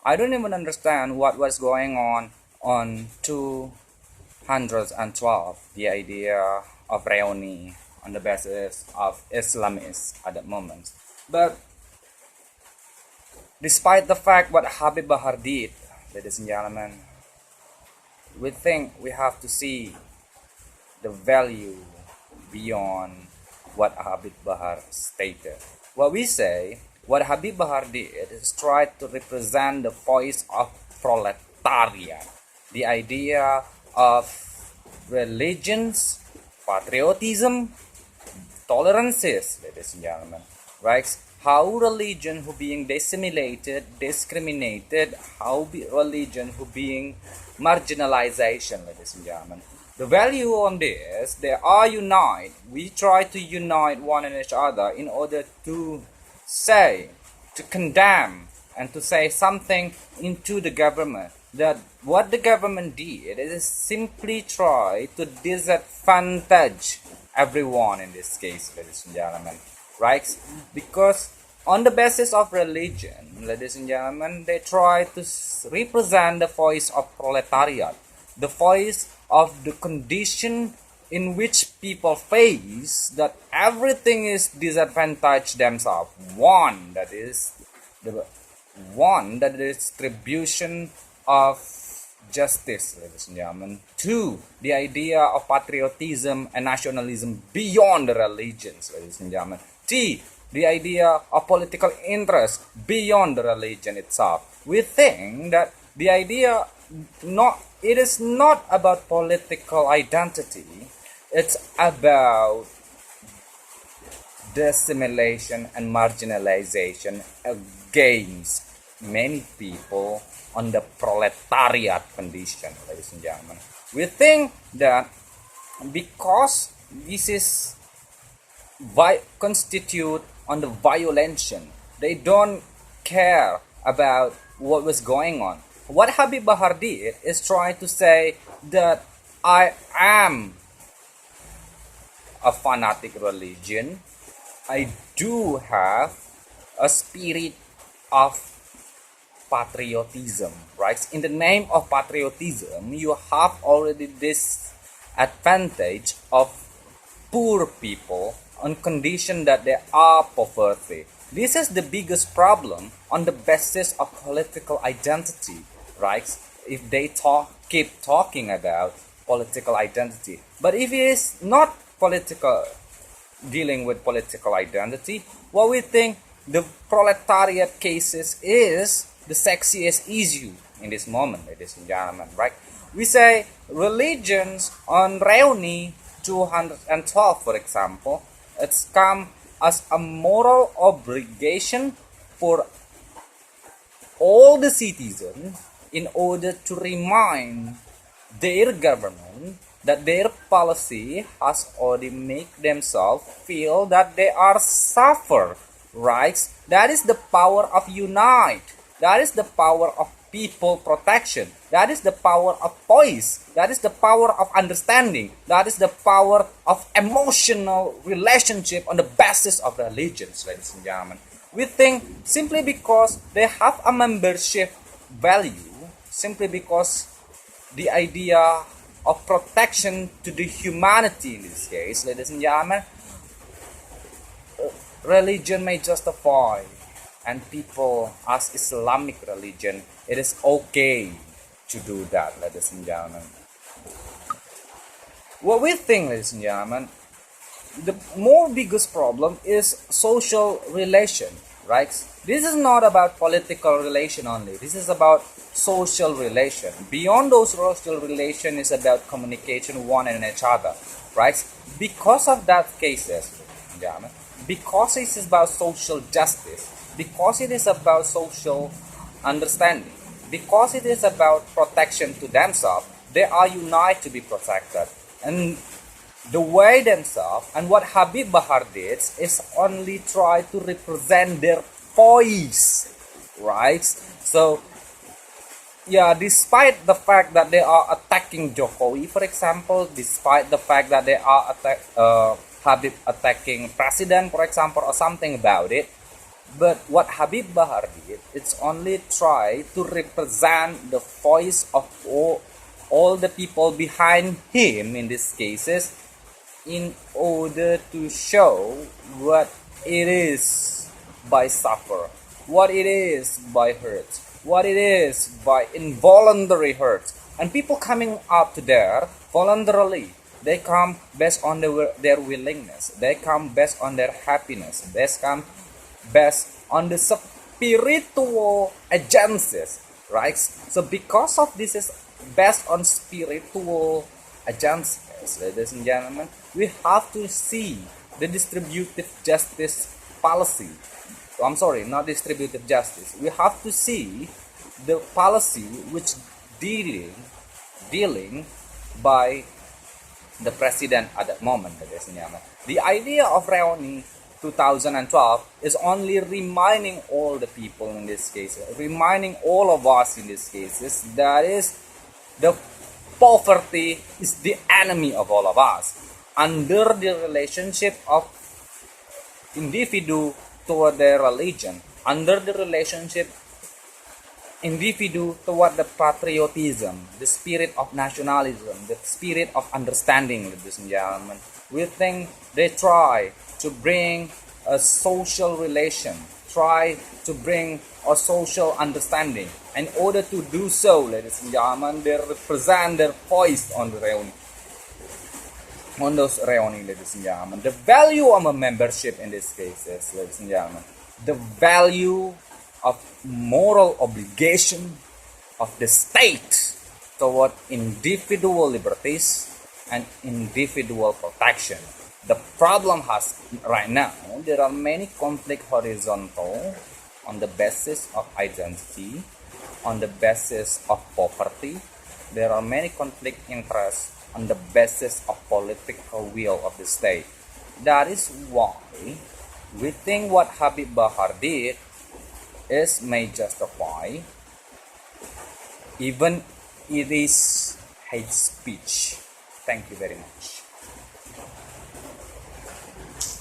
I don't even understand what was going on 212, the idea of reuni on the basis of Islamists at that moment. But despite the fact what Habib Bahar did, ladies and gentlemen, we think we have to see the value beyond what Habib Bahar stated. What we say, what Habib Bahar did is try to represent the voice of proletariat, the idea of religions, patriotism, tolerances, ladies and gentlemen, right? How religion who being disseminated, discriminated, how religion who being marginalization, ladies and gentlemen. The value on this, they are unite. We try to unite one and each other in order to say, to condemn, and to say something into the government that what the government did is simply try to disadvantage everyone in this case, ladies and gentlemen, right? Because on the basis of religion, ladies and gentlemen, they try to represent the voice of proletariat, the voice of the condition in which people face that everything is disadvantaged themselves. One, that is the distribution of justice, ladies and gentlemen. Two, the idea of patriotism and nationalism beyond the religions, ladies and gentlemen. T, the idea of political interest beyond the religion itself. We think that the idea it is not about political identity, it's about dissimulation and marginalization against many people on the proletariat condition, ladies and gentlemen. We think that because this is constitute on the violation, they don't care about what was going on. What Habib Bahar did is try to say that I am a fanatic religion. I do have a spirit of patriotism, right? In the name of patriotism, you have already this advantage of poor people on condition that they are poverty. This is the biggest problem on the basis of political identity, right? If they keep talking about political identity, but if it is not political, dealing with political identity, what we think the proletariat cases is the sexiest issue in this moment, ladies and gentlemen, right? We say religions on Reuni 212, for example, it's come as a moral obligation for all the citizens in order to remind their government that their policy has already made themselves feel that they are suffer, right? That is the power of unite. That is the power of people protection. That is the power of voice. That is the power of understanding. That is the power of emotional relationship on the basis of religions, ladies and gentlemen. We think simply because they have a membership value, simply because the idea of protection to the humanity in this case, ladies and gentlemen, religion may justify, and people as Islamic religion, it is okay to do that, ladies and gentlemen. What we think, ladies and gentlemen, the more biggest problem is social relation, right? This is not about political relation only. This is about social relation. Beyond those social relation is about communication one and each other, right? Because of that cases, because it is about social justice, because it is about social understanding, because it is about protection to themselves, they are united to be protected. And the way themselves and what Habib Bahar did is only try to represent their voice, right? So yeah, despite the fact that they are attacking Jokowi, for example, despite the fact that they are Habib attacking president, for example, or something about it, But what Habib Bahar did, it's only try to represent the voice of all the people behind him in these cases, in order to show what it is by suffer, what it is by hurt, what it is by involuntary hurt. And people coming up to there voluntarily, they come based on their willingness, they come based on their happiness, they come based on the spiritual agencies, right? So because of this is based on spiritual agencies, ladies and gentlemen, we have to see the distributive justice policy. I'm sorry, not distributive justice. We have to see the policy which dealing by the president at that moment, ladies and gentlemen. The idea of Reuni 2012 is only reminding all the people in this case, reminding all of us in this cases, that is, the poverty is the enemy of all of us. Under the relationship of individual toward their religion, under the relationship individual toward the patriotism, the spirit of nationalism, the spirit of understanding, ladies and gentlemen, we think they try to bring a social relation, try to bring a social understanding. In order to do so, ladies and gentlemen, they represent their voice on the reunion. On those reunion, ladies and gentlemen, the value of a membership in this case is, ladies and gentlemen, the value of moral obligation of the state toward individual liberties and individual protection. The problem has right now, there are many conflict horizontal on the basis of identity, on the basis of poverty. There are many conflict interests on the basis of political will of the state. That is why we think what Habib Bahar did is may justify, even it is hate speech. Thank you very much.